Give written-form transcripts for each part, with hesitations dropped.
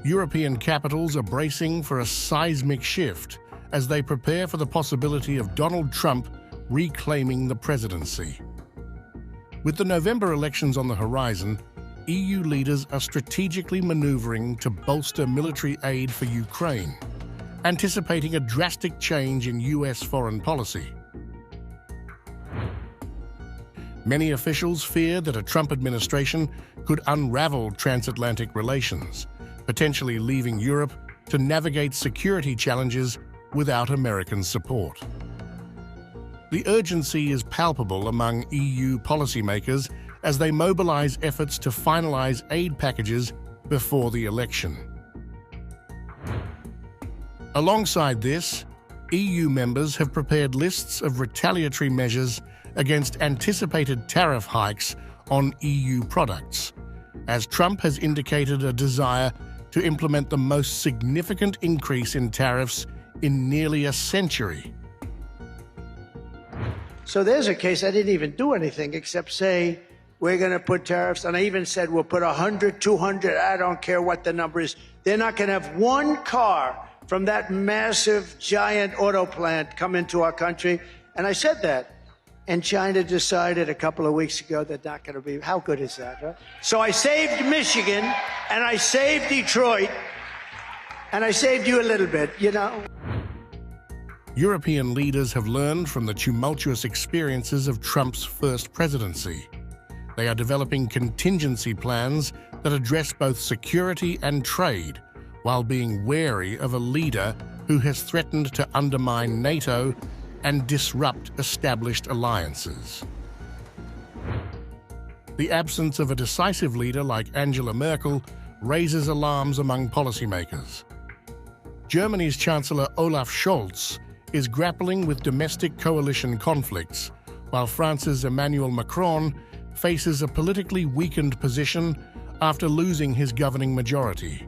European capitals are bracing for a seismic shift as they prepare for the possibility of Donald Trump reclaiming the presidency. With the November elections on the horizon, EU leaders are strategically maneuvering to bolster military aid for Ukraine, anticipating a drastic change in US foreign policy. Many officials fear that a Trump administration could unravel transatlantic relations, potentially leaving Europe to navigate security challenges without American support. The urgency is palpable among EU policymakers as they mobilize efforts to finalize aid packages before the election. Alongside this, EU members have prepared lists of retaliatory measures against anticipated tariff hikes on EU products, as Trump has indicated a desire to implement the most significant increase in tariffs in nearly a century. So there's a case I didn't even do anything except say, we're going to put tariffs, and I even said we'll put 100, 200, I don't care what the number is. They're not going to have one car from that massive, giant auto plant come into our country. And I said that. And China decided a couple of weeks ago they're not going to be. How good is that, right? So I saved Michigan, and I saved Detroit, and I saved you a little bit, you know. European leaders have learned from the tumultuous experiences of Trump's first presidency. They are developing contingency plans that address both security and trade, while being wary of a leader who has threatened to undermine NATO and disrupt established alliances. The absence of a decisive leader like Angela Merkel raises alarms among policymakers. Germany's Chancellor Olaf Scholz is grappling with domestic coalition conflicts, while France's Emmanuel Macron faces a politically weakened position after losing his governing majority.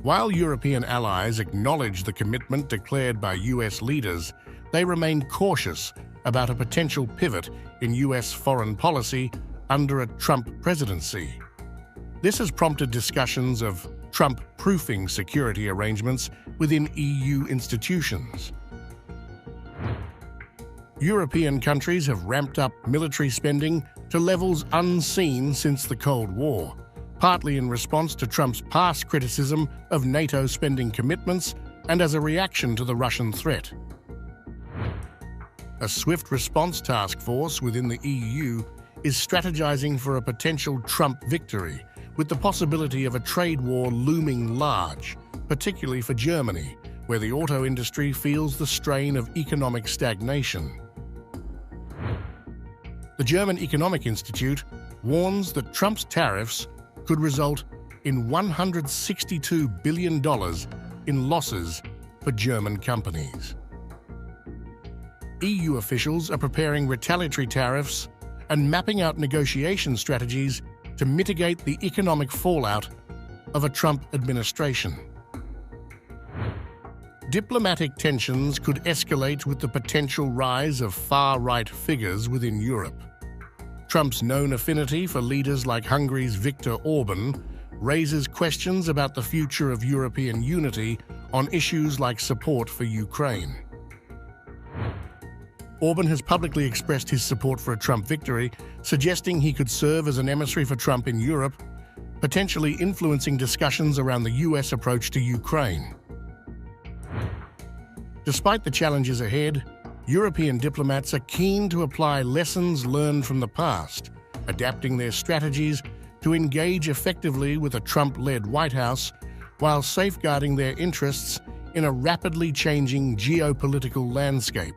While European allies acknowledge the commitment declared by US leaders, they remain cautious about a potential pivot in US foreign policy under a Trump presidency. This has prompted discussions of Trump-proofing security arrangements within EU institutions. European countries have ramped up military spending to levels unseen since the Cold War, partly in response to Trump's past criticism of NATO spending commitments and as a reaction to the Russian threat. A swift response task force within the EU is strategizing for a potential Trump victory, with the possibility of a trade war looming large, particularly for Germany, where the auto industry feels the strain of economic stagnation. The German Economic Institute warns that Trump's tariffs could result in $162 billion in losses for German companies. EU officials are preparing retaliatory tariffs and mapping out negotiation strategies to mitigate the economic fallout of a Trump administration. Diplomatic tensions could escalate with the potential rise of far-right figures within Europe. Trump's known affinity for leaders like Hungary's Viktor Orban raises questions about the future of European unity on issues like support for Ukraine. Orban has publicly expressed his support for a Trump victory, suggesting he could serve as an emissary for Trump in Europe, potentially influencing discussions around the US approach to Ukraine. Despite the challenges ahead, European diplomats are keen to apply lessons learned from the past, adapting their strategies to engage effectively with a Trump-led White House while safeguarding their interests in a rapidly changing geopolitical landscape.